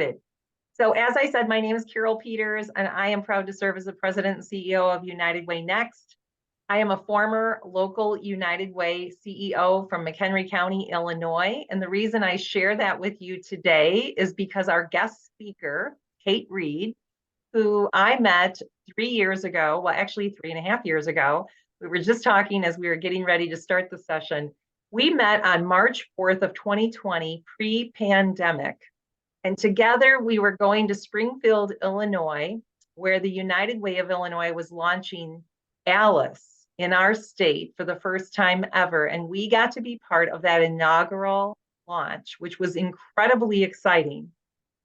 Cultivate. So as I said, my name is Carol Peters, and I am proud to serve as the president and CEO of United Way Next. I am a former local United Way CEO from McHenry County, Illinois. And the reason I share that with you today is because our guest speaker, Kate Reed, who I met 3 years ago, well, actually 3.5 years ago, we were just talking as we were getting ready to start the session. We met on March 4th of 2020, pre-pandemic. And together we were going to Springfield, Illinois, where the United Way of Illinois was launching Alice in our state for the first time ever. And we got to be part of that inaugural launch, which was incredibly exciting.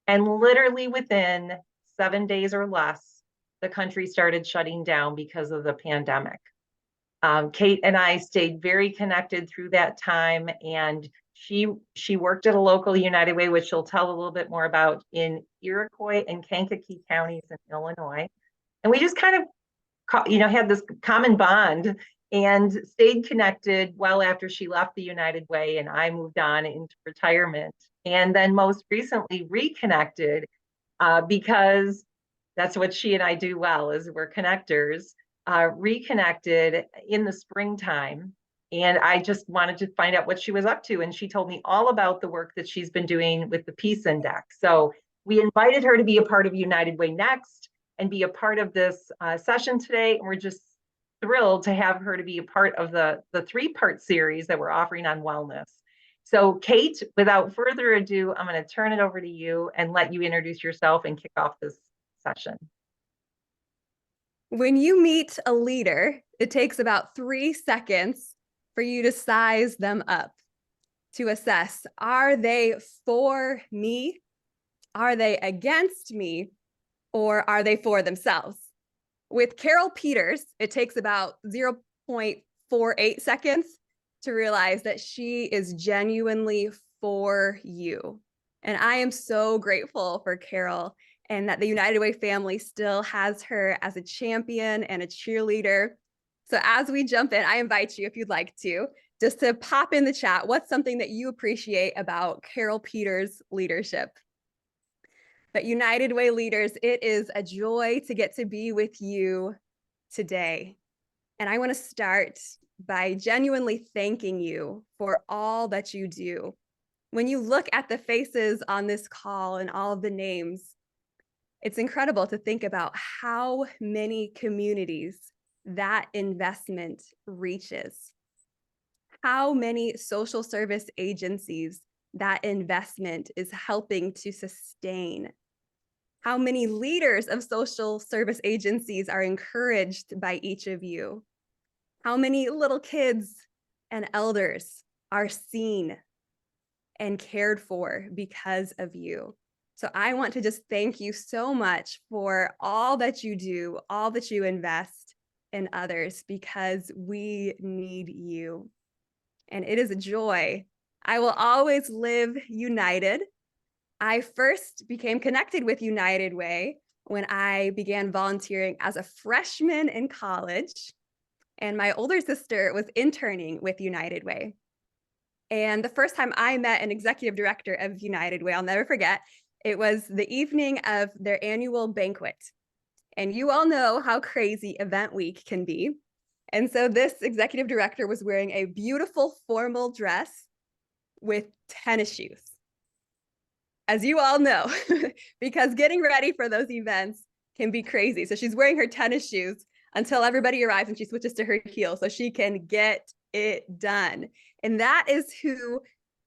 And literally within 7 days or less, the country started shutting down because of the pandemic. Kate and I stayed very connected through that time, and she worked at a local United Way, which she'll tell a little bit more about, in Iroquois and Kankakee counties in Illinois. And we just kind of, had this common bond and stayed connected well after she left the United Way and I moved on into retirement. And then most recently reconnected because that's what she and I do well, is we're connectors. Reconnected in the springtime. And I just wanted to find out what she was up to. And she told me all about the work that she's been doing with the Peace Index. So we invited her to be a part of United Way Next and be a part of this session today. And we're just thrilled to have her to be a part of the three-part series that we're offering on wellness. So Kate, without further ado, I'm going to turn it over to you and let you introduce yourself and kick off this session. When you meet a leader, it takes about 3 seconds for you to size them up, to assess, are they for me? Are they against me? Or are they for themselves? With Carol Peters, it takes about 0.48 seconds to realize that she is genuinely for you. And I am so grateful for Carol, and that the United Way family still has her as a champion and a cheerleader. So as we jump in, I invite you, if you'd like to, just to pop in the chat, what's something that you appreciate about Carol Peters' leadership? But United Way leaders, it is a joy to get to be with you today. And I want to start by genuinely thanking you for all that you do. When you look at the faces on this call and all of the names, it's incredible to think about how many communities that investment reaches, how many social service agencies that investment is helping to sustain, how many leaders of social service agencies are encouraged by each of you, how many little kids and elders are seen and cared for because of you. So I want to just thank you so much for all that you do, all that you invest in others, because we need you. And it is a joy. I will always live united. I first became connected with United Way when I began volunteering as a freshman in college, and my older sister was interning with United Way. And the first time I met an executive director of United Way, I'll never forget, it was the evening of their annual banquet. And you all know how crazy event week can be. And so this executive director was wearing a beautiful formal dress with tennis shoes, as you all know, because getting ready for those events can be crazy. So she's wearing her tennis shoes until everybody arrives and she switches to her heels so she can get it done. And that is who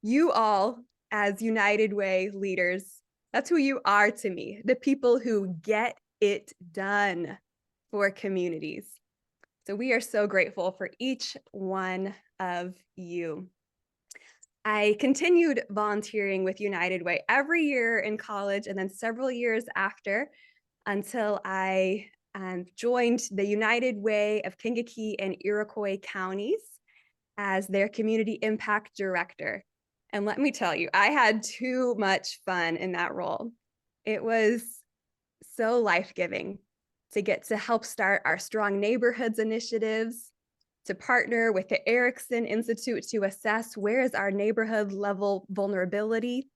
you all, as United Way leaders, that's who you are to me, the people who get it done for communities. So we are so grateful for each one of you. I continued volunteering with United Way every year in college and then several years after, until I joined the United Way of Kankakee and Iroquois counties as their community impact director. And let me tell you, I had too much fun in that role. It was so life-giving to get to help start our Strong Neighborhoods initiatives, to partner with the Erickson Institute to assess where is our neighborhood level vulnerability,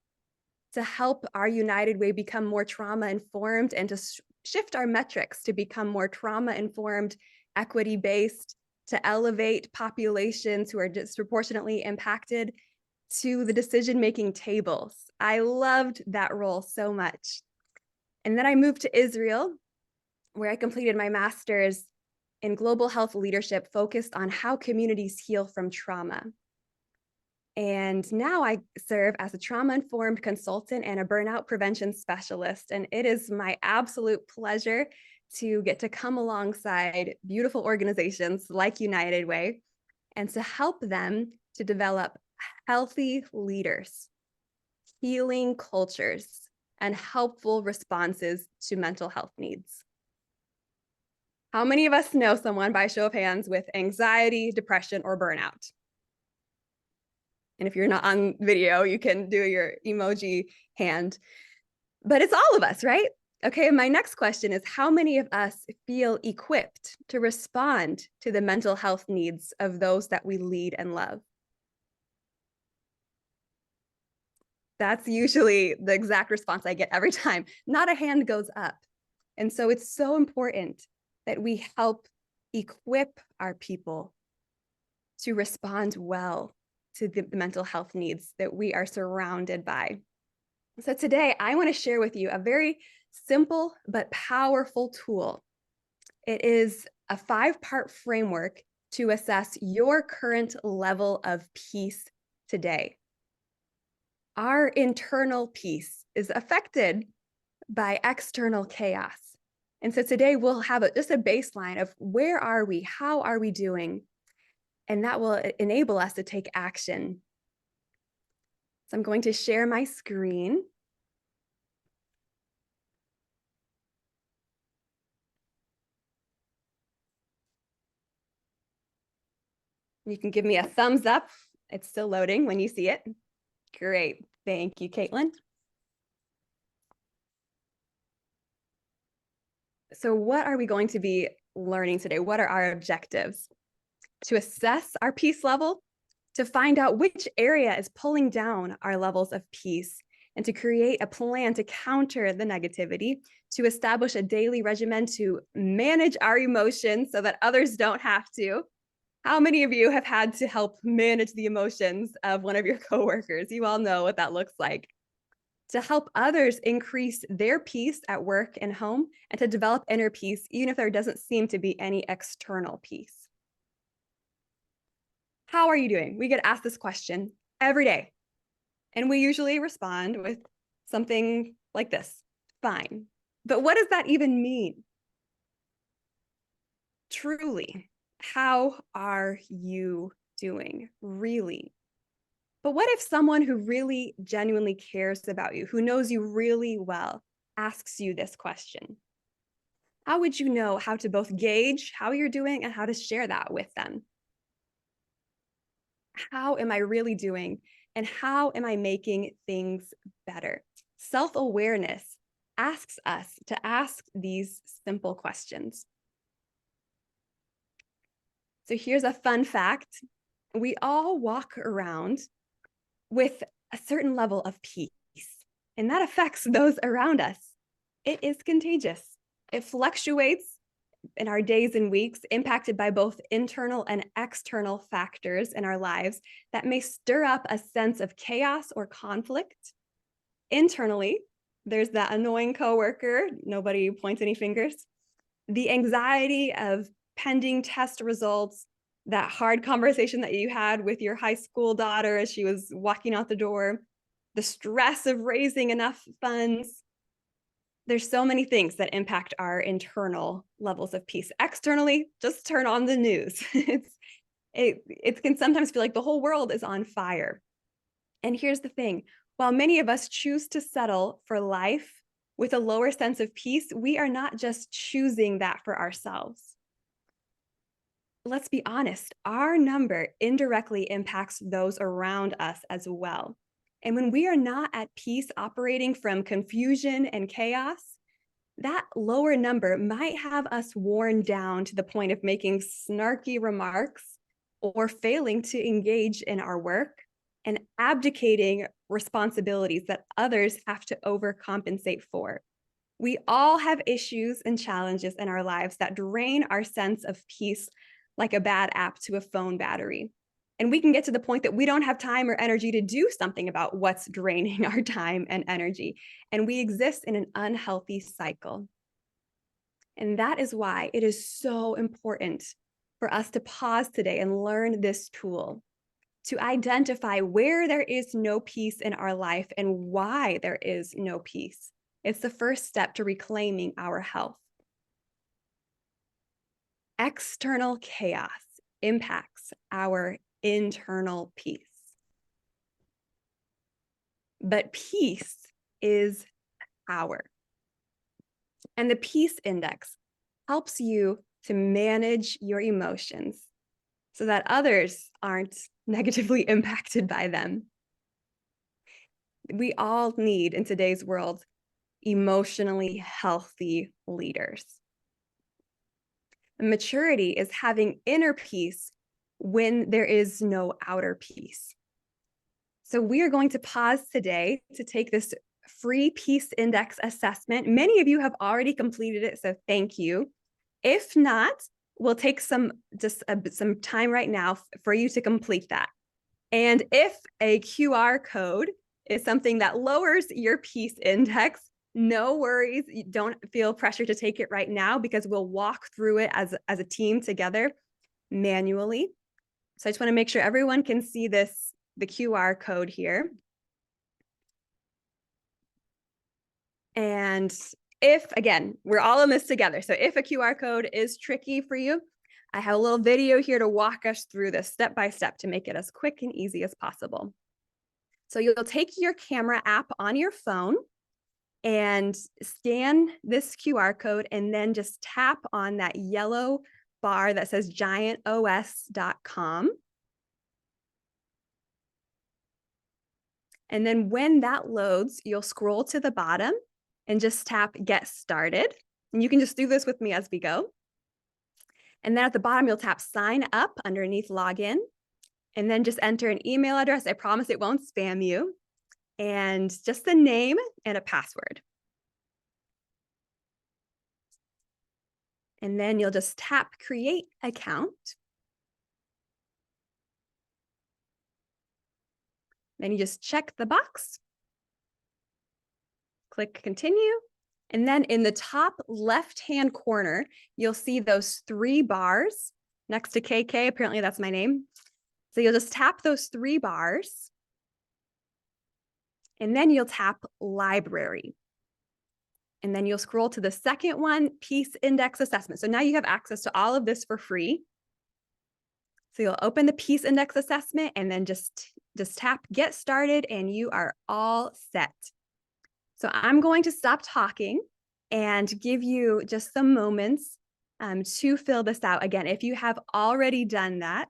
to help our United Way become more trauma informed and to shift our metrics to become more trauma informed, equity based, to elevate populations who are disproportionately impacted to the decision making tables. I loved that role so much. And then I moved to Israel, where I completed my master's in global health leadership focused on how communities heal from trauma. And now I serve as a trauma-informed consultant and a burnout prevention specialist. And it is my absolute pleasure to get to come alongside beautiful organizations like United Way and to help them to develop healthy leaders, healing cultures, and helpful responses to mental health needs. How many of us know someone, by show of hands, with anxiety, depression, or burnout? And if you're not on video, you can do your emoji hand. But it's all of us, right? Okay, my next question is, how many of us feel equipped to respond to the mental health needs of those that we lead and love? That's usually the exact response I get every time. Not a hand goes up. And so it's so important that we help equip our people to respond well to the mental health needs that we are surrounded by. So today, I want to share with you a very simple but powerful tool. It is a 5-part framework to assess your current level of peace today. Our internal peace is affected by external chaos. And so today we'll have just a baseline of where are we, how are we doing, and that will enable us to take action. So I'm going to share my screen. You can give me a thumbs up. It's still loading when you see it. Great. Thank you, Caitlin. So what are we going to be learning today? What are our objectives? To assess our peace level, to find out which area is pulling down our levels of peace, and to create a plan to counter the negativity, to establish a daily regimen to manage our emotions so that others don't have to. How many of you have had to help manage the emotions of one of your coworkers? You all know what that looks like. To help others increase their peace at work and home, and to develop inner peace, even if there doesn't seem to be any external peace. How are you doing? We get asked this question every day. And we usually respond with something like this: fine. But what does that even mean? Truly, how are you doing? Really? But what if someone who really genuinely cares about you, who knows you really well, asks you this question? How would you know how to both gauge how you're doing and how to share that with them? How am I really doing? And how am I making things better? Self-awareness asks us to ask these simple questions. So here's a fun fact. We all walk around with a certain level of peace, and that affects those around us. It is contagious. It fluctuates in our days and weeks, impacted by both internal and external factors in our lives that may stir up a sense of chaos or conflict. Internally, there's that annoying coworker, nobody points any fingers, the anxiety of pending test results, that hard conversation that you had with your high school daughter as she was walking out the door, the stress of raising enough funds. There's so many things that impact our internal levels of peace. Externally, just turn on the news. It can sometimes feel like the whole world is on fire. And here's the thing: while many of us choose to settle for life with a lower sense of peace, we are not just choosing that for ourselves. Let's be honest, our number indirectly impacts those around us as well. And when we are not at peace, operating from confusion and chaos, that lower number might have us worn down to the point of making snarky remarks or failing to engage in our work and abdicating responsibilities that others have to overcompensate for. We all have issues and challenges in our lives that drain our sense of peace like a bad app to a phone battery. And we can get to the point that we don't have time or energy to do something about what's draining our time and energy. And we exist in an unhealthy cycle. And that is why it is so important for us to pause today and learn this tool to identify where there is no peace in our life and why there is no peace. It's the first step to reclaiming our health. External chaos impacts our internal peace. But peace is power. And the peace index helps you to manage your emotions so that others aren't negatively impacted by them. We all need, in today's world, emotionally healthy leaders. Maturity is having inner peace when there is no outer peace. So we are going to pause today to take this free peace index assessment. Many of you have already completed it, so thank you. If not, we'll take some time right now for you to complete that. And if a QR code is something that lowers your peace index, no worries. You don't feel pressure to take it right now because we'll walk through it as a team together manually. So I just want to make sure everyone can see the QR code here. And if, again, we're all in this together. So if a QR code is tricky for you, I have a little video here to walk us through this step by step to make it as quick and easy as possible. So you'll take your camera app on your phone and scan this QR code and then just tap on that yellow bar that says giantos.com. And then when that loads, you'll scroll to the bottom and just tap Get Started. And you can just do this with me as we go. And then at the bottom, you'll tap Sign Up underneath Login. And then just enter an email address. I promise it won't spam you. And just the name and a password. And then you'll just tap Create Account. Then you just check the box. Click Continue. And then in the top left-hand corner, you'll see those 3 bars next to KK. Apparently that's my name. So you'll just tap those 3 bars. And then you'll tap Library. And then you'll scroll to the second one, Peace Index Assessment. So now you have access to all of this for free. So you'll open the Peace Index Assessment and then just tap Get Started and you are all set. So I'm going to stop talking and give you just some moments to fill this out. Again, if you have already done that,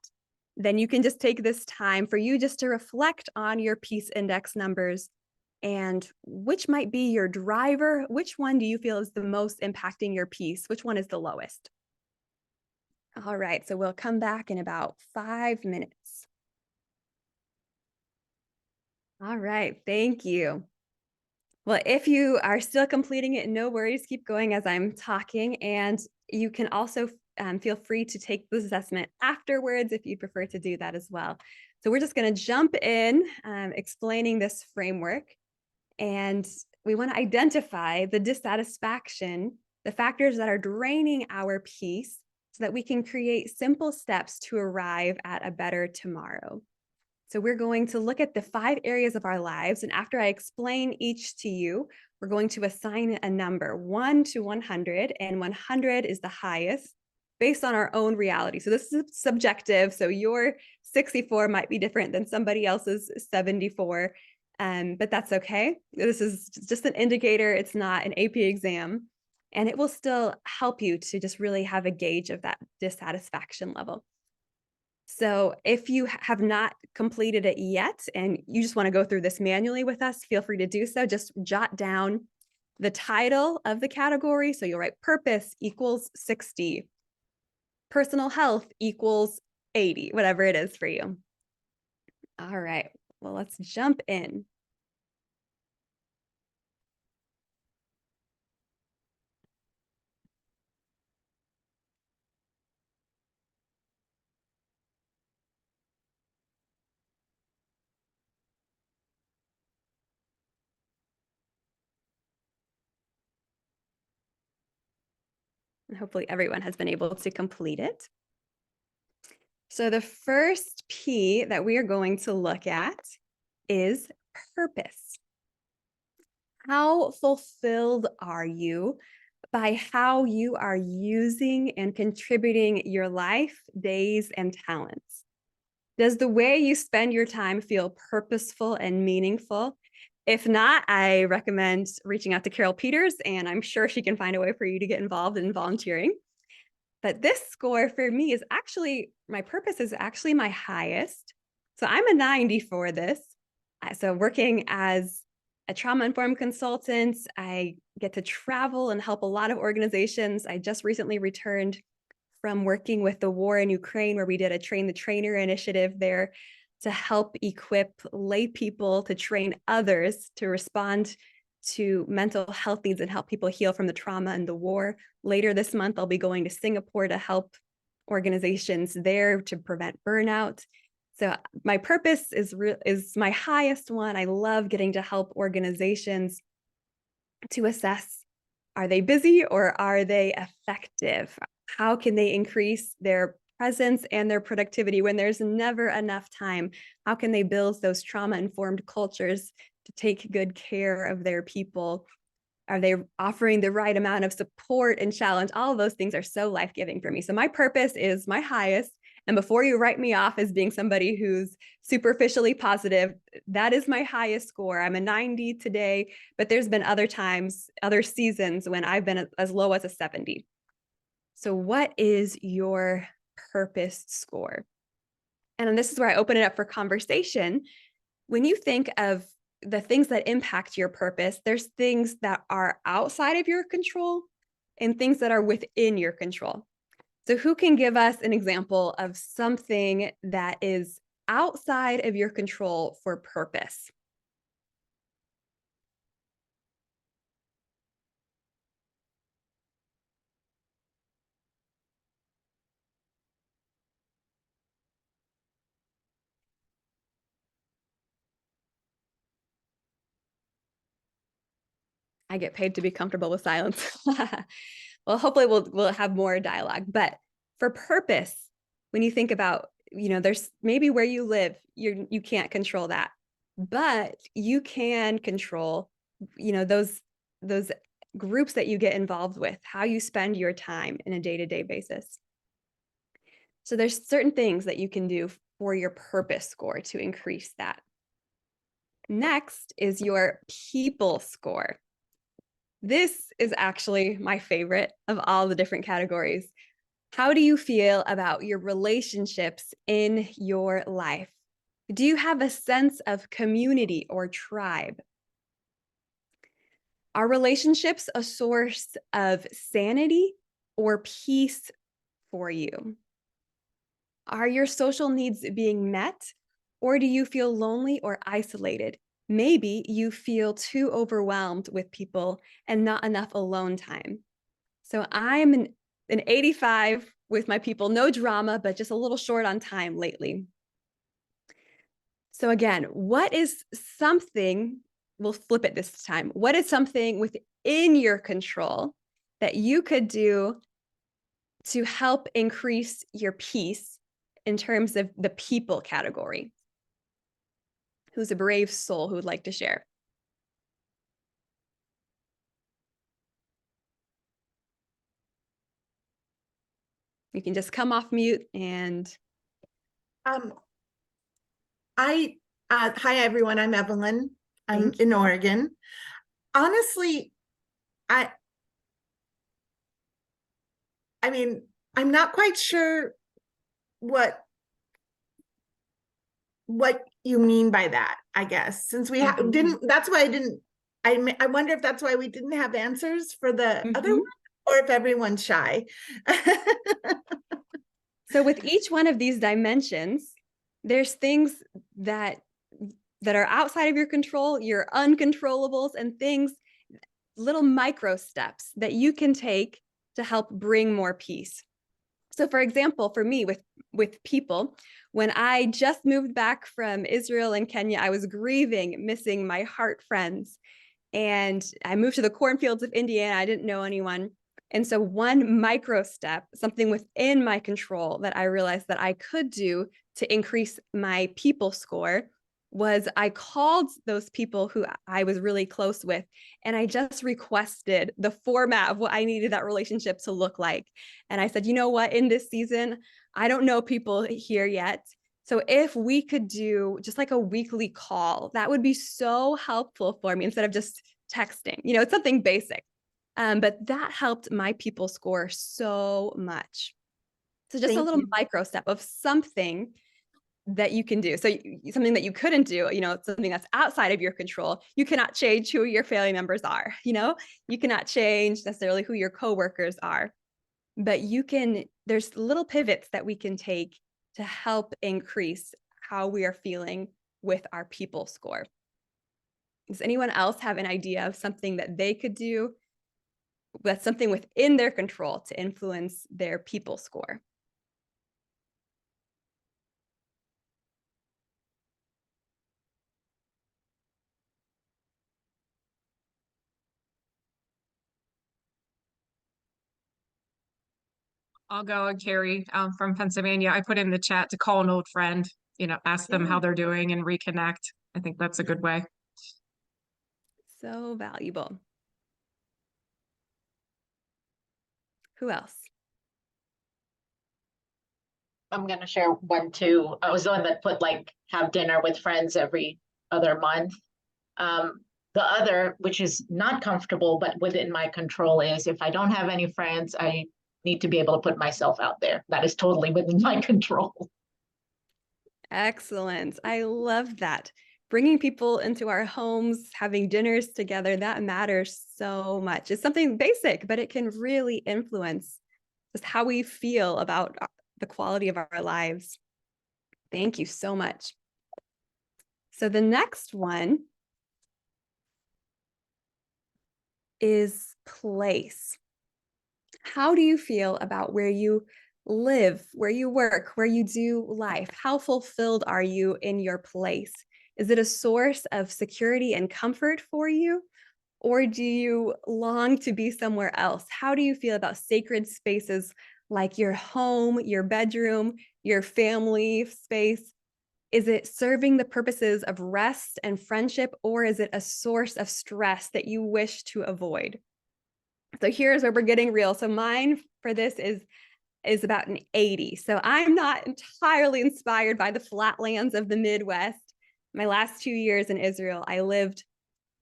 then you can just take this time for you just to reflect on your peace index numbers and which might be your driver. Which one do you feel is the most impacting your peace? Which one is the lowest? All right, so we'll come back in about 5 minutes. All right, thank you. Well, if you are still completing it, no worries, keep going as I'm talking. And you can also feel free to take the assessment afterwards if you prefer to do that as well. So we're just going to jump in explaining this framework. And we want to identify the dissatisfaction, the factors that are draining our peace so that we can create simple steps to arrive at a better tomorrow. So we're going to look at the 5 areas of our lives. And after I explain each to you, we're going to assign a number 1 to 100, and 100 is the highest based on our own reality. So this is subjective. So your 64 might be different than somebody else's 74, but that's okay. This is just an indicator. It's not an AP exam, and it will still help you to just really have a gauge of that dissatisfaction level. So if you have not completed it yet and you just want to go through this manually with us, feel free to do so. Just jot down the title of the category. So you'll write purpose equals 60, personal health equals 80, whatever it is for you. All right, Well, let's jump in. And hopefully everyone has been able to complete it. So the first P that we are going to look at is purpose. How fulfilled are you by how you are using and contributing your life, days, and talents? Does the way you spend your time feel purposeful and meaningful? If not, I recommend reaching out to Carol Peters, and I'm sure she can find a way for you to get involved in volunteering. But this score for me is actually, my purpose is actually my highest. So I'm a 90 for this. So working as a trauma-informed consultant, I get to travel and help a lot of organizations. I just recently returned from working with the war in Ukraine, where we did a Train the Trainer initiative there to help equip lay people to train others to respond to mental health needs and help people heal from the trauma and the war. Later this month, I'll be going to Singapore to help organizations there to prevent burnout. So my purpose is my highest one. I love getting to help organizations to assess, are they busy or are they effective? How can they increase their presence and their productivity when there's never enough time? How can they build those trauma-informed cultures to take good care of their people? Are they offering the right amount of support and challenge? All of those things are so life-giving for me. So my purpose is my highest. And before you write me off as being somebody who's superficially positive, that is my highest score. I'm a 90 today, but there's been other times, other seasons when I've been as low as a 70. So what is your purpose score? And this is where I open it up for conversation. When you think of the things that impact your purpose, there's things that are outside of your control and things that are within your control. So who can give us an example of something that is outside of your control for purpose? I get paid to be comfortable with silence. Well, hopefully we'll have more dialogue. But for purpose, when you think about, there's maybe where you live, you can't control that, but you can control, those groups that you get involved with, how you spend your time in a day-to-day basis. So there's certain things that you can do for your purpose score to increase that. Next is your people score. This is actually my favorite of all the different categories. How do you feel about your relationships in your life? Do you have a sense of community or tribe? Are relationships a source of sanity or peace for you? Are your social needs being met, or do you feel lonely or isolated? Maybe you feel too overwhelmed with people and not enough alone time. So I'm an 85 with my people, no drama, but just a little short on time lately. So again, what is something, we'll flip it this time. What is something within your control that you could do to help increase your peace in terms of the people category? Who's a brave soul who would like to share? You can just come off mute and Um, hi everyone. I'm Evelyn. I'm Thank you. in Oregon. Honestly, I mean, I'm not quite sure what you mean by that, I guess, since we didn't, that's why I wonder if that's why we didn't have answers for the other one, or if everyone's shy. So with each one of these dimensions, there's things that that are outside of your control, your uncontrollables, and things, little micro steps that you can take to help bring more peace. So for example, for me with people, when I just moved back from Israel and Kenya, I was grieving, missing my heart friends. And I moved to the cornfields of Indiana. I didn't know anyone. And so one micro step, something within my control that I realized that I could do to increase my people score, was I called those people who I was really close with, and I just requested the format of what I needed that relationship to look like. And I said, you know what, in this season, I don't know people here yet. So if we could do just like a weekly call, that would be so helpful for me instead of just texting. It's something basic. But that helped my people score so much. So just a Thank little you. micro step of something that you can do. So something that you couldn't do, something that's outside of your control. You cannot change who your family members are. You cannot change necessarily who your coworkers are, but there's little pivots that we can take to help increase how we are feeling with our people score. Does anyone else have an idea of something that they could do that's something within their control to influence their people score? I'll go and Carrie from Pennsylvania. I put in the chat to call an old friend, ask them how they're doing and reconnect. I think that's a good way. So valuable. Who else? I'm gonna share one too. I was the one that put have dinner with friends every other month. The other, which is not comfortable, but within my control, is if I don't have any friends, I need to be able to put myself out there. That is totally within my control. Excellent. I love that. Bringing people into our homes, having dinners together, that matters so much. It's something basic, but it can really influence just how we feel about the quality of our lives. Thank you so much. So the next one is place. How do you feel about where you live, where you work, where you do life? How fulfilled are you in your place? Is it a source of security and comfort for you? Or do you long to be somewhere else? How do you feel about sacred spaces like your home, your bedroom, your family space? Is it serving the purposes of rest and friendship, or is it a source of stress that you wish to avoid? So here's where we're getting real. So mine for this is about an 80. So I'm not entirely inspired by the flatlands of the Midwest. My last 2 years in Israel, I lived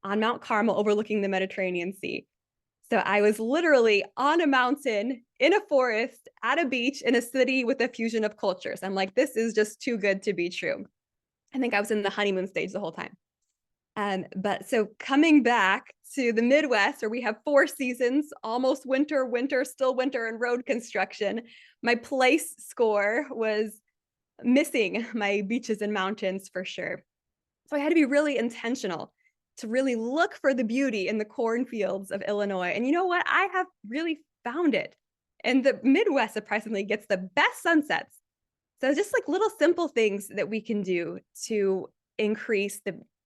on Mount Carmel overlooking the Mediterranean Sea. So I was literally on a mountain, in a forest, at a beach, in a city with a fusion of cultures. I'm like, this is just too good to be true. I think I was in the honeymoon stage the whole time. But so coming back to the Midwest, where we have 4 seasons, almost winter, winter, still winter, and road construction, my place score was missing my beaches and mountains for sure. So I had to be really intentional to really look for the beauty in the cornfields of Illinois. And you know what? I have really found it. And the Midwest surprisingly gets the best sunsets. So just like little simple things that we can do to increase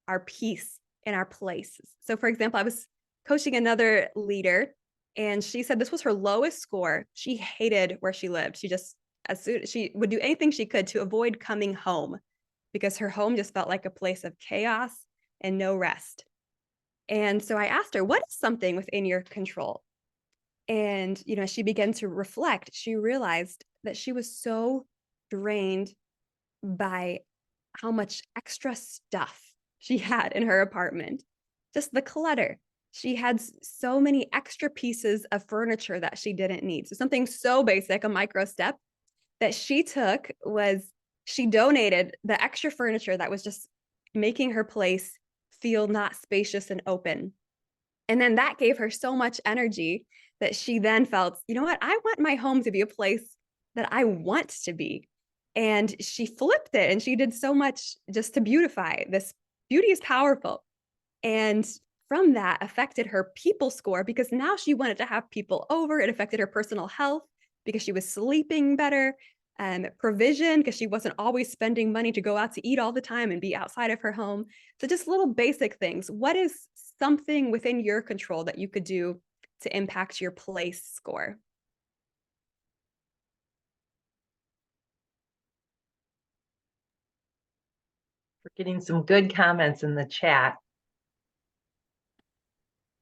our peace in our places. So for example, I was coaching another leader and she said this was her lowest score. She hated where she lived. She would do anything she could to avoid coming home because her home just felt like a place of chaos and no rest. And so I asked her, what is something within your control? And, she began to reflect. She realized that she was so drained by how much extra stuff she had in her apartment, just the clutter. She had so many extra pieces of furniture that she didn't need. So something so basic, a micro step that she took was she donated the extra furniture that was just making her place feel not spacious and open. And then that gave her so much energy that she then felt, you know what, I want my home to be a place that I want to be. And she flipped it and she did so much just to beautify this beauty is powerful. And from that affected her people score because now she wanted to have people over. It affected her personal health because she was sleeping better, provision because she wasn't always spending money to go out to eat all the time and be outside of her home. So just little basic things. What is something within your control that you could do to impact your place score? We're getting some good comments in the chat.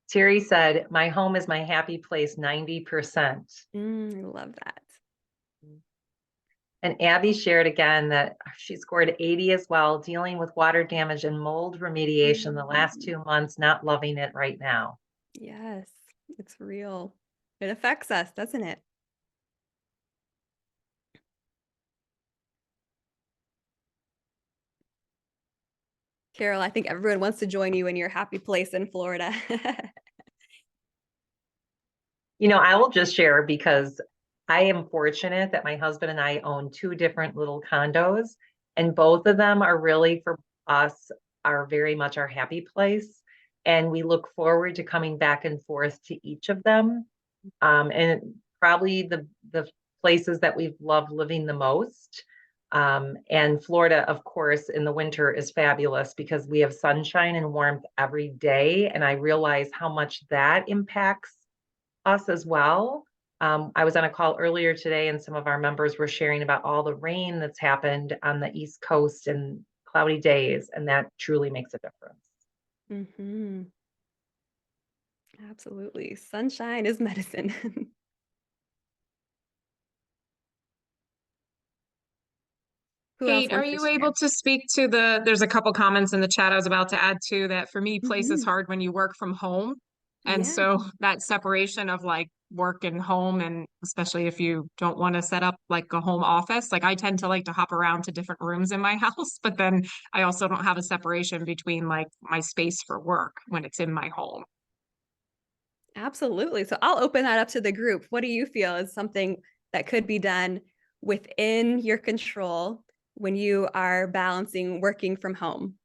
Terry said, my home is my happy place 90%. I love that. And Abby shared again that she scored 80 as well, dealing with water damage and mold remediation the last 2 months, not loving it right now. Yes, it's real. It affects us, doesn't it? Carol, I think everyone wants to join you in your happy place in Florida. You know, I will just share because I am fortunate that my husband and I own 2 different little condos, and both of them are really for us are very much our happy place. And we look forward to coming back and forth to each of them. And probably the places that we've loved living the most. And Florida, of course, in the winter is fabulous because we have sunshine and warmth every day. And I realize how much that impacts us as well. I was on a call earlier today and some of our members were sharing about all the rain that's happened on the East Coast and cloudy days, and that truly makes a difference. Mm-hmm. Absolutely. Sunshine is medicine. Who else Kate, are wants to you share? able to speak to there's a couple comments in the chat I was about to add to that for me, place is Mhm. hard when you work from home. And Yeah, so that separation of like work and home, and especially if you don't want to set up like a home office, like I tend to like to hop around to different rooms in my house, but then I also don't have a separation between like my space for work when it's in my home. absolutely. So I'll open that up to the group. What do you feel is something that could be done within your control when you are balancing working from home?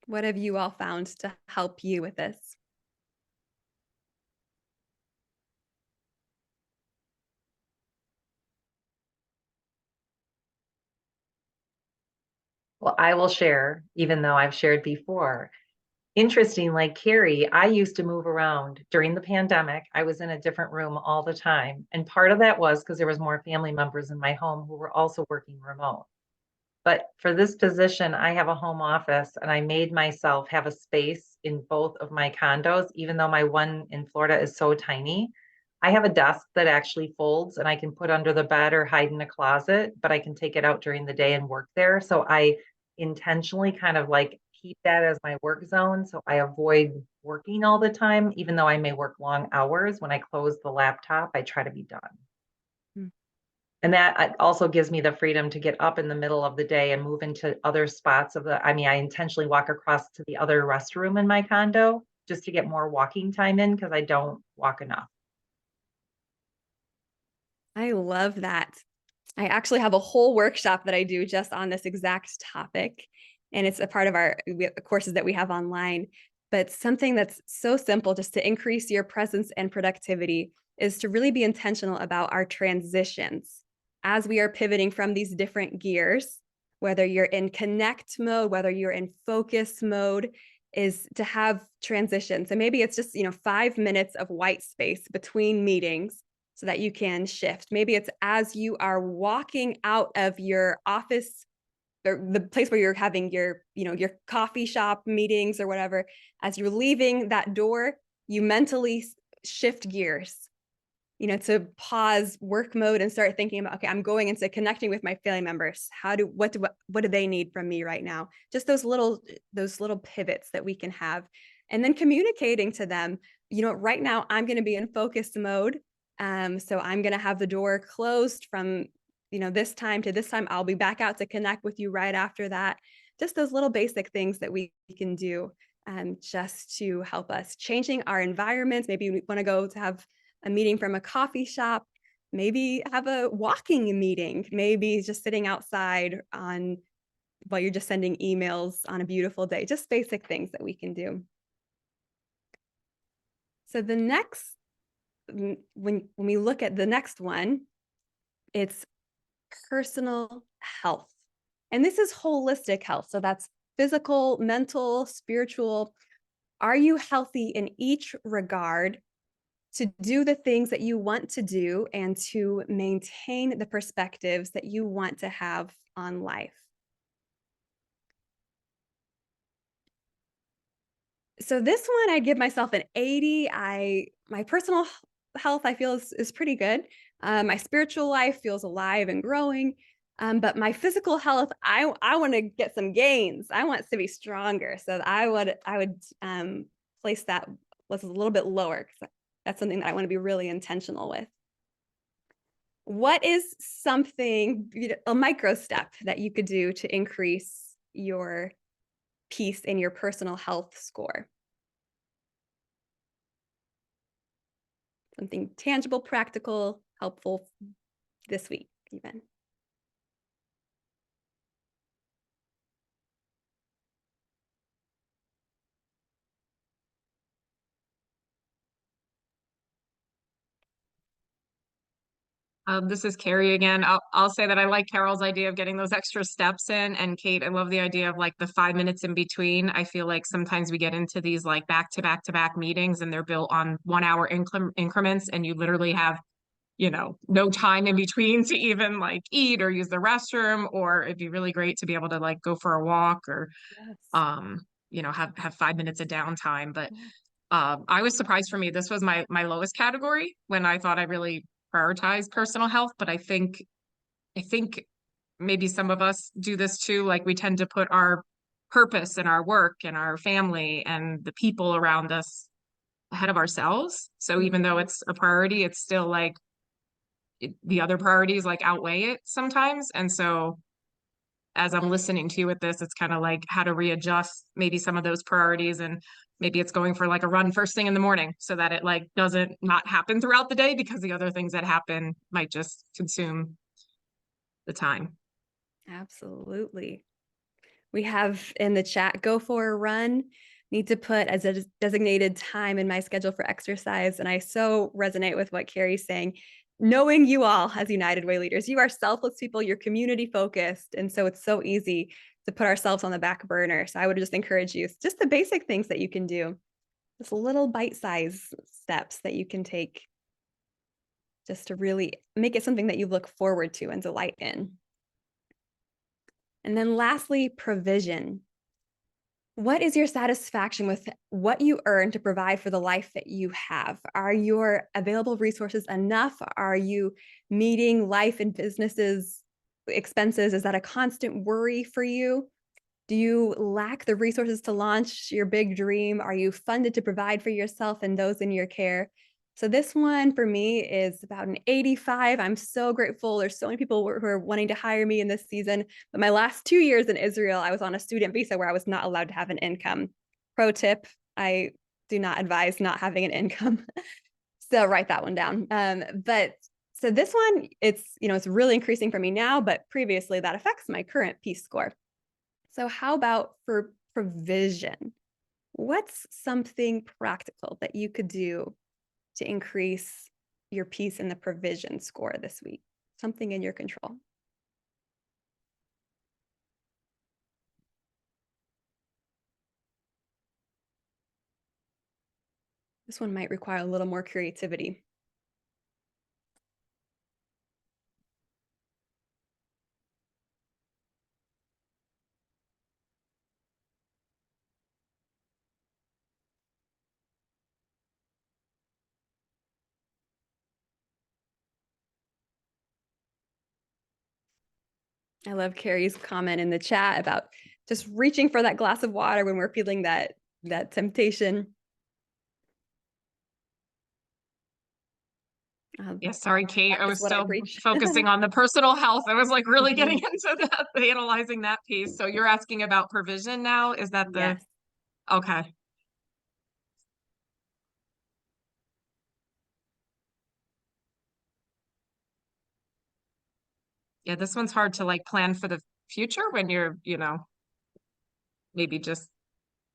What have you all found to help you with this? Well, I will share, even though I've shared before. Interesting, like Carrie, I used to move around during the pandemic. I was in a different room all the time. And part of that was because there was more family members in my home who were also working remote. But for this position, I have a home office and I made myself have a space in both of my condos, even though my one in Florida is so tiny. I have a desk that actually folds and I can put under the bed or hide in a closet, but I can take it out during the day and work there. So I intentionally kind of like keep that as my work zone. So I avoid working all the time, even though I may work long hours. When I close the laptop, I try to be done. And that also gives me the freedom to get up in the middle of the day and move into other spots of I intentionally walk across to the other restroom in my condo just to get more walking time in because I don't walk enough. I love that. I actually have a whole workshop that I do just on this exact topic. And it's a part of our courses that we have online. But something that's so simple just to increase your presence and productivity is to really be intentional about our transitions as we are pivoting from these different gears, whether you're in connect mode, whether you're in focus mode, is to have transitions. And maybe it's just, 5 minutes of white space between meetings so that you can shift. Maybe it's as you are walking out of your office or the place where you're having your, your coffee shop meetings or whatever, as you're leaving that door, you mentally shift gears, to pause work mode and start thinking about, okay, I'm going into connecting with my family members. What do they need from me right now? Just those little pivots that we can have. And then communicating to them, right now I'm going to be in focus mode. So I'm going to have the door closed from, this time to this time. I'll be back out to connect with you right after that. Just those little basic things that we can do just to help us changing our environments. Maybe we want to go to have a meeting from a coffee shop. maybe have a walking meeting, maybe just sitting outside on while you're just sending emails on a beautiful day, just basic things that we can do. So the next, when we look at the next one, it's personal health. And this is holistic health. So that's physical, mental, spiritual. Are you healthy in each regard to do the things that you want to do and to maintain the perspectives that you want to have on life? So this one, I'd give myself an 80. My personal health, I feel is pretty good. My spiritual life feels alive and growing. But my physical health, I want to get some gains. I want to be stronger. So I would place that was a little bit lower because that's something that I want to be really intentional with. What is something, a micro step that you could do to increase your peace in your personal health score? Something tangible, practical, helpful this week, even. This is Carrie again. I'll say that I like Carol's idea of getting those extra steps in. And Kate, I love the idea of like the 5 minutes in between. I feel like sometimes we get into these like back to back to back meetings and they're built on 1 hour increments and you literally have, no time in between to even like eat or use the restroom, or it'd be really great to be able to like go for a walk or, Yes. have 5 minutes of downtime. But I was surprised for me. This was my lowest category when I thought I really prioritize personal health, but I think maybe some of us do this too. Like we tend to put our purpose and our work and our family and the people around us ahead of ourselves. So even though it's a priority, it's still like the other priorities like outweigh it sometimes. And so as I'm listening to you with this, it's kind of like how to readjust maybe some of those priorities, and maybe it's going for like a run first thing in the morning so that it like doesn't not happen throughout the day because the other things that happen might just consume the time. Absolutely. We have in the chat, go for a run. Need to put as a designated time in my schedule for exercise. And I so resonate with what Carrie's saying. Knowing you all as United Way leaders, you are selfless people, you're community focused. And so it's so easy to put ourselves on the back burner. So I would just encourage you, just the basic things that you can do, just little bite-sized steps that you can take just to really make it something that you look forward to and delight in. And then lastly, provision. What is your satisfaction with what you earn to provide for the life that you have? Are your available resources enough? Are you meeting life and businesses expenses? Is that a constant worry for you? Do you lack the resources to launch your big dream? Are you funded to provide for yourself and those in your care? So this one for me is about an 85. I'm so grateful. There's so many people who are wanting to hire me in this season. But my last 2 years in Israel, I was on a student visa where I was not allowed to have an income. Pro tip, I do not advise not having an income. So write that one down. But so this one, it's really increasing for me now, but previously that affects my current peace score. So how about for provision? What's something practical that you could do to increase your peace in the provision score this week? Something in your control. This one might require a little more creativity. I love Carrie's comment in the chat about just reaching for that glass of water when we're feeling that temptation. Yeah, sorry, Kate. I was what I still preach. focusing on the personal health. I was like really getting into that, analyzing that piece. So you're asking about provision now? Is that the Yes. okay? Yeah, this one's hard to like plan for the future when you're, maybe just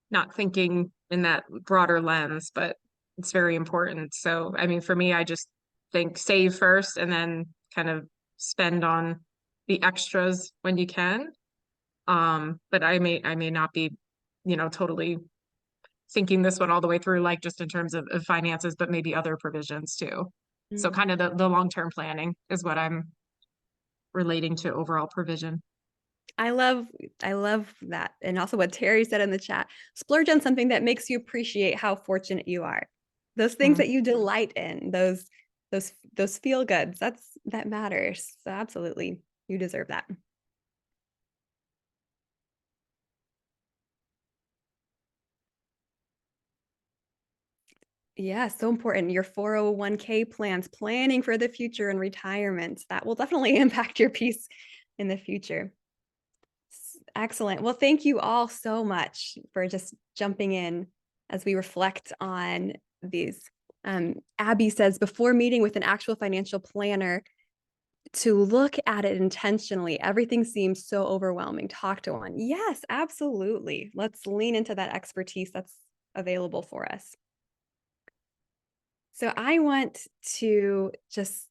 not thinking in that broader lens, but it's very important. So, I mean, for me, I just think save first and then kind of spend on the extras when you can. But I may not be, totally thinking this one all the way through, like just in terms of finances, but maybe other provisions too. So Mm. kind of the long-term planning is what I'm relating to overall provision. I love that. And also what Terry said in the chat, splurge on something that makes you appreciate how fortunate you are. Those things that you delight in, those feel goods, that matters. So absolutely, you deserve that. Yeah, so important. Your 401k plans, planning for the future and retirement, that will definitely impact your peace in the future. Excellent. Well, thank you all so much for just jumping in as we reflect on these. Abby says, before meeting with an actual financial planner, to look at it intentionally. Everything seems so overwhelming. Talk to one. Yes, absolutely. Let's lean into that expertise that's available for us. So I want to just,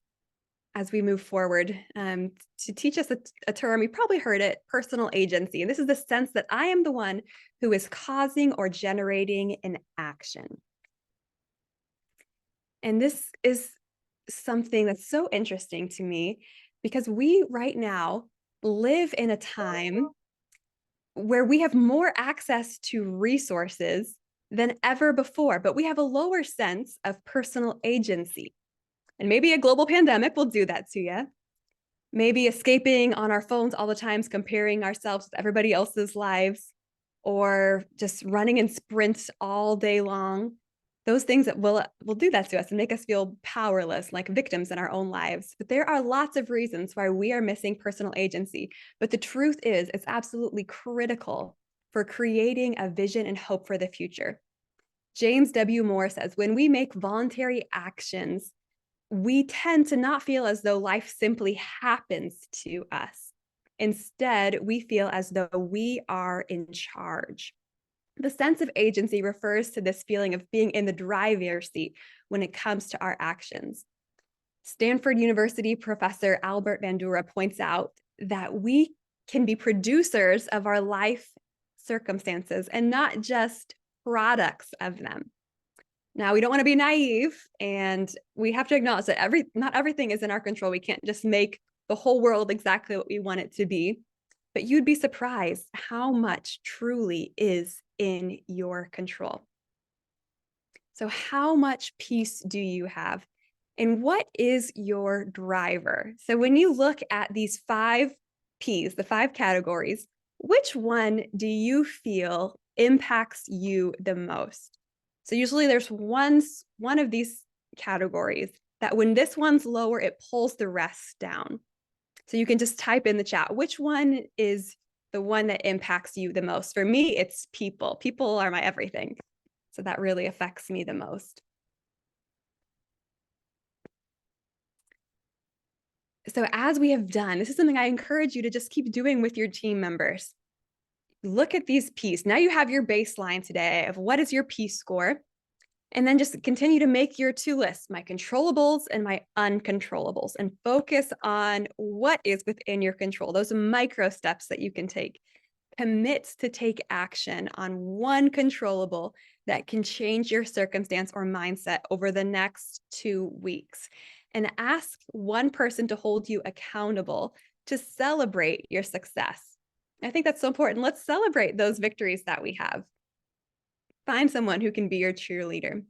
as we move forward, to teach us a term, you probably heard it, personal agency. And this is the sense that I am the one who is causing or generating an action. And this is something that's so interesting to me because we right now live in a time where we have more access to resources than ever before, but we have a lower sense of personal agency. And maybe a global pandemic will do that to you. Maybe escaping on our phones all the times, comparing ourselves with everybody else's lives, or just running in sprints all day long. Those things that will do that to us and make us feel powerless, like victims in our own lives. But there are lots of reasons why we are missing personal agency. But the truth is, it's absolutely critical for creating a vision and hope for the future. James W. Moore says, when we make voluntary actions, we tend to not feel as though life simply happens to us. Instead, we feel as though we are in charge. The sense of agency refers to this feeling of being in the driver's seat when it comes to our actions. Stanford University professor Albert Bandura points out that we can be producers of our life circumstances and not just products of them. Now, we don't want to be naive, and we have to acknowledge that not everything is in our control. We can't just make the whole world exactly what we want it to be. But you'd be surprised how much truly is in your control. So how much peace do you have? And what is your driver? So when you look at these 5 P's, the 5 categories, which one do you feel impacts you the most? So usually there's one of these categories that when this one's lower, it pulls the rest down. So you can just type in the chat, which one is the one that impacts you the most? For me, it's people. People are my everything. So that really affects me the most. So as we have done, this is something I encourage you to just keep doing with your team members. Look at these P's. Now you have your baseline today of what is your P score. And then just continue to make your 2 lists, my controllables and my uncontrollables, and focus on what is within your control, those micro steps that you can take. Commit to take action on one controllable that can change your circumstance or mindset over the next 2 weeks. And ask one person to hold you accountable to celebrate your success. I think that's so important. Let's celebrate those victories that we have. Find someone who can be your cheerleader.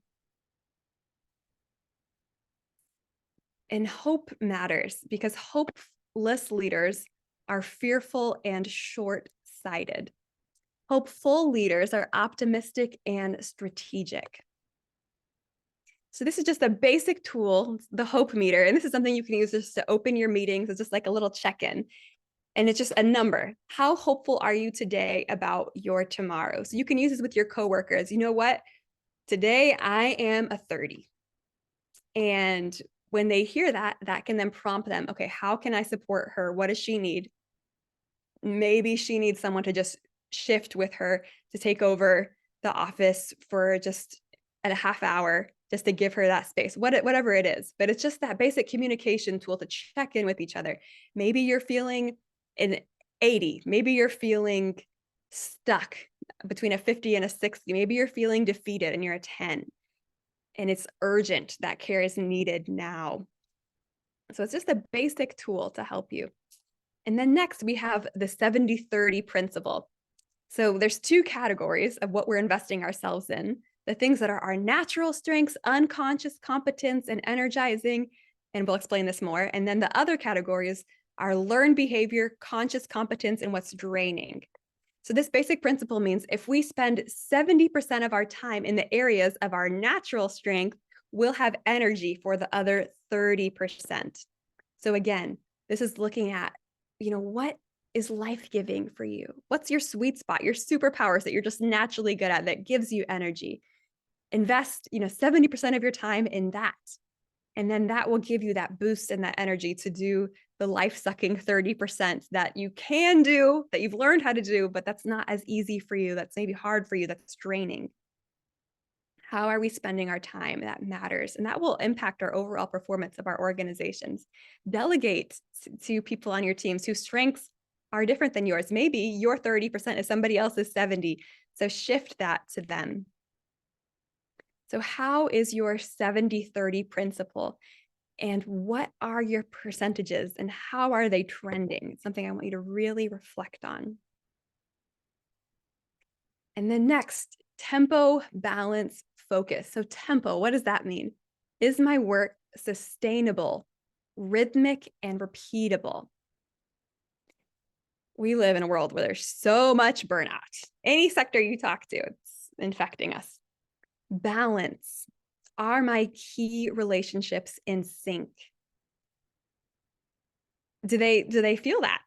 And hope matters because hopeless leaders are fearful and short-sighted. Hopeful leaders are optimistic and strategic. So this is just a basic tool, the hope meter. And this is something you can use just to open your meetings. It's just like a little check-in. And it's just a number. How hopeful are you today about your tomorrow? So you can use this with your coworkers. You know what? Today I am a 30. And when they hear that, that can then prompt them, okay, how can I support her? What does she need? Maybe she needs someone to just shift with her to take over the office for just a half hour, just to give her that space, whatever it is. But it's just that basic communication tool to check in with each other. Maybe you're feeling an 80, maybe you're feeling stuck between a 50 and a 60, maybe you're feeling defeated and you're a 10. And it's urgent. That care is needed now. So it's just a basic tool to help you. And then next we have the 70-30 principle. So there's two categories of what we're investing ourselves in: the things that are our natural strengths, unconscious competence, and energizing. And we'll explain this more. And then the other categories are learned behavior, conscious competence, and what's draining. So this basic principle means if we spend 70% of our time in the areas of our natural strength, we'll have energy for the other 30%. So again, this is looking at, what is life-giving for you? What's your sweet spot, your superpowers that you're just naturally good at that gives you energy? Invest, 70% of your time in that. And then that will give you that boost and that energy to do the life-sucking 30% that you can do, that you've learned how to do, but that's not as easy for you. That's maybe hard for you. That's draining. How are we spending our time? That matters. And that will impact our overall performance of our organizations. Delegate to people on your teams whose strengths are different than yours. Maybe your 30% is somebody else's 70%. So shift that to them. So how is your 70-30 principle? And what are your percentages and how are they trending? It's something I want you to really reflect on. And then next, tempo, balance, focus. So tempo, what does that mean? Is my work sustainable, rhythmic, and repeatable? We live in a world where there's so much burnout. Any sector you talk to, it's infecting us. Balance. Are my key relationships in sync? Do they feel that?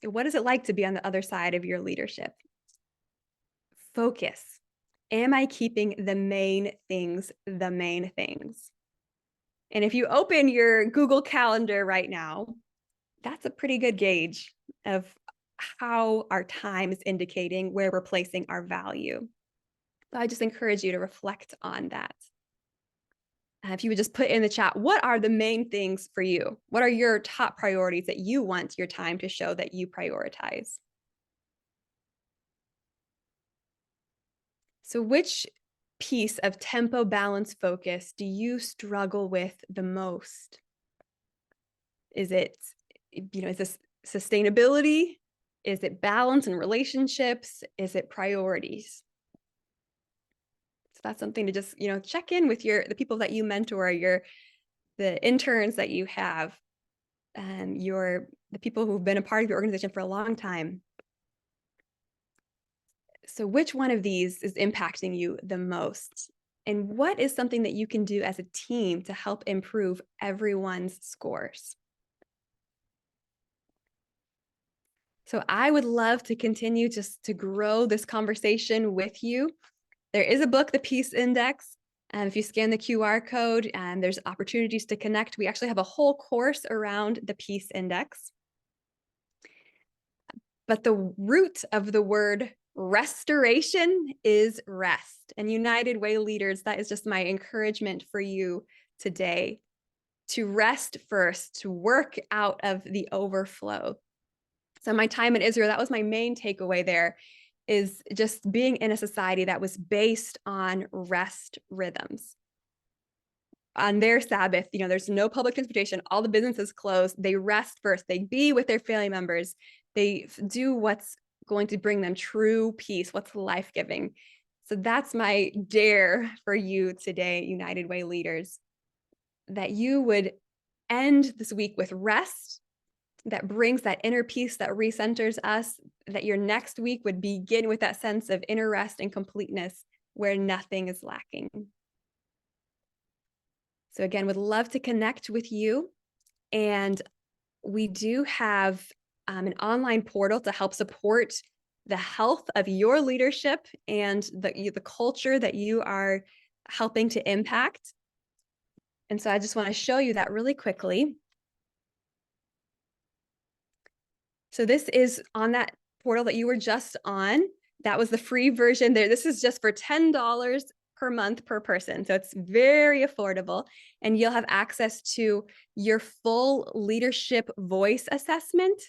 What is it like to be on the other side of your leadership? Focus. Am I keeping the main things the main things? And if you open your Google Calendar right now, that's a pretty good gauge of how our time is indicating where we're placing our value. So I just encourage you to reflect on that. If you would just put in the chat, what are the main things for you? What are your top priorities that you want your time to show that you prioritize? So which piece of tempo, balance, focus do you struggle with the most? Is it, is this sustainability? Is it balance and relationships? Is it priorities? So that's something to just, check in with the people that you mentor, the interns that you have, and the people who've been a part of your organization for a long time. So which one of these is impacting you the most? And what is something that you can do as a team to help improve everyone's scores? So I would love to continue just to grow this conversation with you. There is a book, The Peace Index. And if you scan the QR code, and there's opportunities to connect. We actually have a whole course around the Peace Index. But the root of the word restoration is rest. And United Way leaders, that is just my encouragement for you today, to rest first, to work out of the overflow. So my time in Israel, that was my main takeaway there, is just being in a society that was based on rest rhythms. On their Sabbath, there's no public transportation, all the businesses closed, they rest first, they be with their family members, they do what's going to bring them true peace, what's life-giving. So that's my dare for you today, United Way leaders, that you would end this week with rest that brings that inner peace that recenters us, that your next week would begin with that sense of inner rest and completeness where nothing is lacking. So again, would love to connect with you. And we do have an online portal to help support the health of your leadership and the culture that you are helping to impact. And so I just want to show you that really quickly. So this is on that portal that you were just on. That was the free version there. This is just for $10 per month per person. So it's very affordable, and you'll have access to your full leadership voice assessment.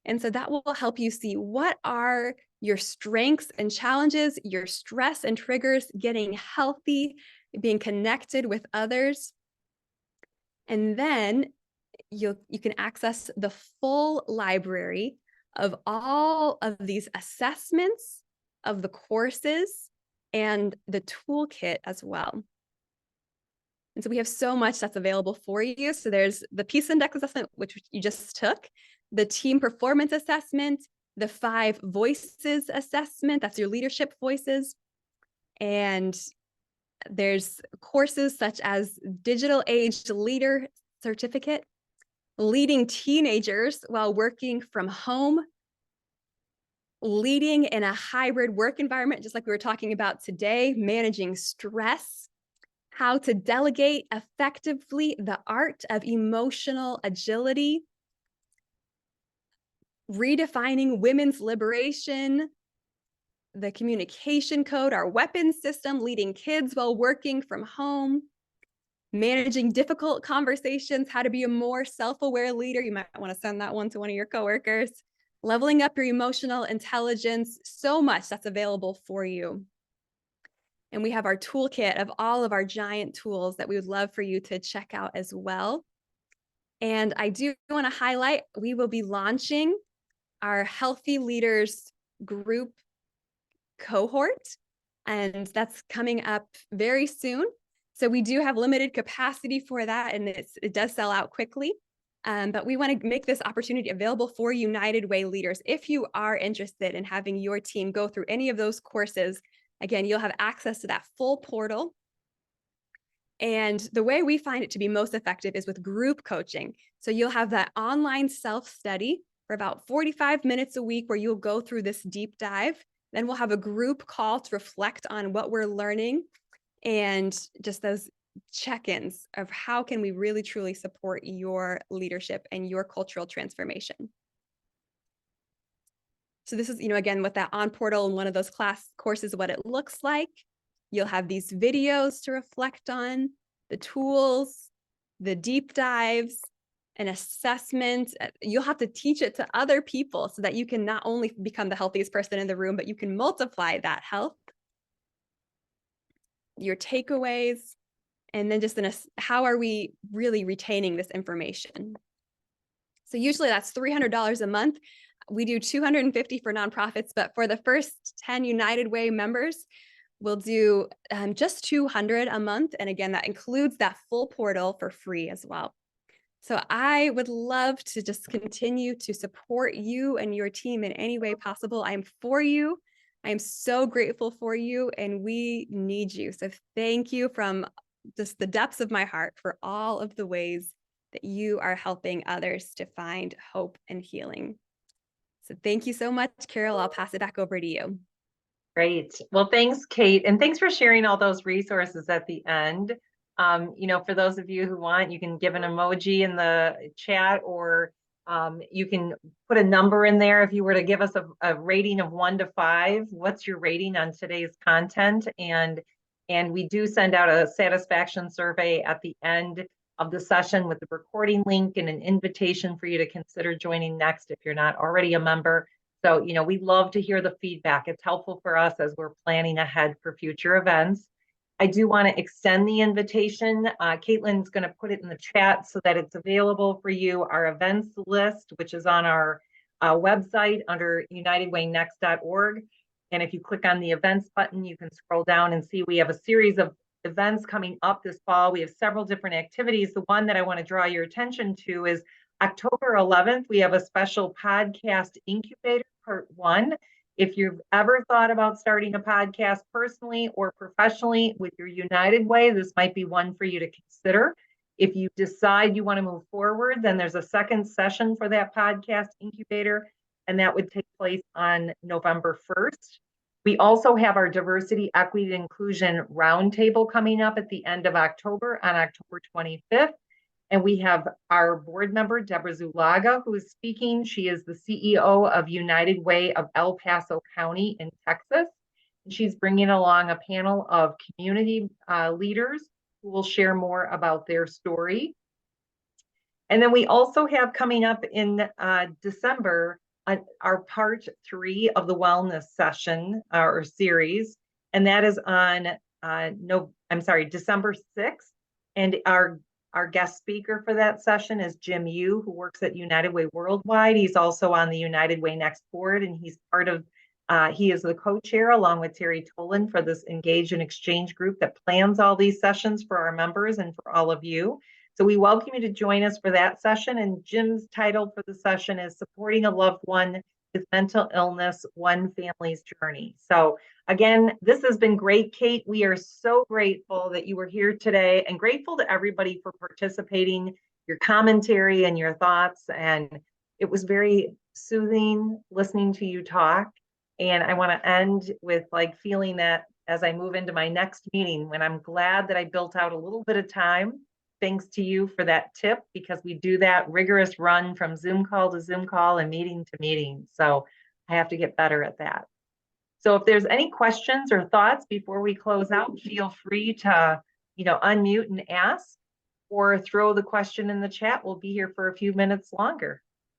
And so that will help you see what are your strengths and challenges, your stress and triggers, getting healthy, being connected with others. And then you can access the full library of all of these assessments, of the courses, and the toolkit as well. And so we have so much that's available for you. So there's the Peace Index assessment, which you just took, the team performance assessment, the 5 voices assessment, that's your leadership voices. And there's courses such as Digital Age Leader Certificate, leading teenagers while working from home, leading in a hybrid work environment, just like we were talking about today, managing stress, how to delegate effectively, the art of emotional agility, redefining women's liberation, the communication code, our weapons system, leading kids while working from home, managing difficult conversations, how to be a more self-aware leader. You might want to send that one to one of your coworkers. Leveling up your emotional intelligence, so much that's available for you. And we have our toolkit of all of our giant tools that we would love for you to check out as well. And I do want to highlight, we will be launching our Healthy Leaders group cohort, and that's coming up very soon. So we do have limited capacity for that, and it does sell out quickly. But we want to make this opportunity available for United Way leaders. If you are interested in having your team go through any of those courses, again, you'll have access to that full portal. And the way we find it to be most effective is with group coaching. So you'll have that online self-study for about 45 minutes a week where you'll go through this deep dive. Then we'll have a group call to reflect on what we're learning and just those check-ins of how can we really truly support your leadership and your cultural transformation. So this is, again, with that on portal and one of those class courses, what it looks like. You'll have these videos to reflect on, the tools, the deep dives, an assessment. You'll have to teach it to other people so that you can not only become the healthiest person in the room, but you can multiply that health, your takeaways, and then just how are we really retaining this information? So usually that's $300 a month. We do $250 for nonprofits, but for the first 10 United Way members, we'll do just $200 a month. And again, that includes that full portal for free as well. So I would love to just continue to support you and your team in any way possible. I'm for you. I am so grateful for you, and we need you. So thank you from just the depths of my heart for all of the ways that you are helping others to find hope and healing. So thank you so much, Carol. I'll pass it back over to you. Great. Well, thanks, Kate. And thanks for sharing all those resources at the end. For those of you who want, you can give an emoji in the chat, or you can put a number in there. If you were to give us a rating of 1 to 5, what's your rating on today's content? And we do send out a satisfaction survey at the end of the session with the recording link and an invitation for you to consider joining next if you're not already a member. So, we love to hear the feedback. It's helpful for us as we're planning ahead for future events. I do want to extend the invitation. Caitlin's going to put it in the chat so that it's available for you. Our events list, which is on our website under unitedwaynext.org. And if you click on the events button, you can scroll down and see we have a series of events coming up this fall. We have several different activities. The one that I want to draw your attention to is October 11th. We have a special podcast incubator, part 1. If you've ever thought about starting a podcast personally or professionally with your United Way, this might be one for you to consider. If you decide you want to move forward, then there's a second session for that podcast incubator, and that would take place on November 1st. We also have our Diversity, Equity, and Inclusion Roundtable coming up at the end of October on October 25th. And we have our board member, Deborah Zulaga, who is speaking. She is the CEO of United Way of El Paso County in Texas. She's bringing along a panel of community leaders who will share more about their story. And then we also have coming up in December our part 3 of the wellness session or series, and that is on December 6th. And our guest speaker for that session is Jim Yu, who works at United Way Worldwide. He's also on the United Way Next board, and he's part of he is the co-chair along with Terry Tolan for this Engage and Exchange group that plans all these sessions for our members and for all of you. So we welcome you to join us for that session. And Jim's title for the session is Supporting a Loved One with Mental Illness, One Family's Journey. So again, this has been great, Kate. We are so grateful that you were here today and grateful to everybody for participating, your commentary and your thoughts. And it was very soothing listening to you talk. And I want to end with like feeling that as I move into my next meeting, when I'm glad that I built out a little bit of time. Thanks to you for that tip, because we do that rigorous run from Zoom call to Zoom call and meeting to meeting. So I have to get better at that. So if there's any questions or thoughts before we close out, feel free to, unmute and ask, or throw the question in the chat. We'll be here for a few minutes longer.